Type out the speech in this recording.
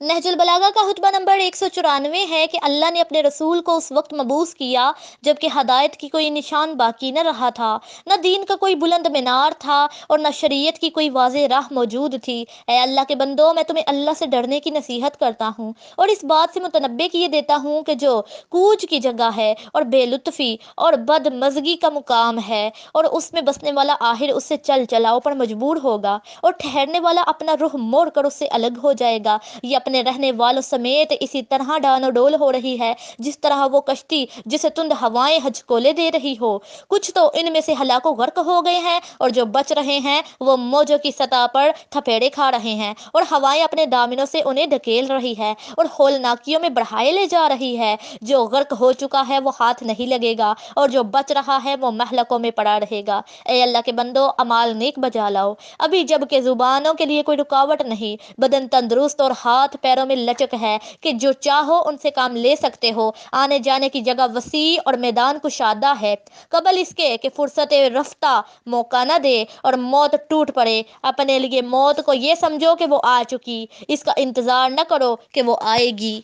نہج البلاغہ کا خطبہ نمبر 194 ہے کہ اللہ نے اپنے رسول کو اس وقت مبعوث کیا جبکہ ہدایت کی کوئی نشان باقی نہ رہا تھا، نہ دین کا کوئی بلند مینار تھا اور نہ شریعت کی کوئی واضح راہ موجود تھی۔ اے اللہ کے بندو، میں تمہیں اللہ سے ڈرنے کی نصیحت کرتا ہوں اور اس بات سے متنبہ کیے دیتا ہوں کہ جو کوچ کی جگہ ہے اور بے لطفی اور بد مزگی کا مقام ہے اور اس میں بسنے والا آخر اس سے چل چلاؤ پر مجبور ہوگا اور ٹھہرنے والا اپنا رخ موڑ کر اس سے الگ ہو جائے گا، یہ اپنے رہنے والوں سمیت اسی طرح ڈانو ڈول ہو رہی ہے جس طرح وہ کشتی جسے تند ہوائیں ہجکولے دے رہی ہو۔ کچھ تو ان میں سے ہلاک و غرق ہو گئے ہیں اور جو بچ رہے ہیں وہ موجوں کی سطح پر تھپیڑے کھا رہے ہیں اور ہوائیں اپنے دامنوں سے انہیں دھکیل رہی ہے اور ہولناکیوں میں بڑھائے لے جا رہی ہے۔ جو غرق ہو چکا ہے وہ ہاتھ نہیں لگے گا اور جو بچ رہا ہے وہ مہلکوں میں پڑا رہے گا۔ اے اللہ کے بندو، اعمال نیک بجا لاؤ ابھی جب کہ زبانوں کے لیے کوئی رکاوٹ نہیں، بدن تندرست اور ہاتھ پیروں میں لچک ہے کہ جو چاہو ان سے کام لے سکتے ہو، آنے جانے کی جگہ وسیع اور میدان کشادہ ہے، قبل اس کے کہ فرصت رفتہ موقع نہ دے اور موت ٹوٹ پڑے۔ اپنے لیے موت کو یہ سمجھو کہ وہ آ چکی، اس کا انتظار نہ کرو کہ وہ آئے گی۔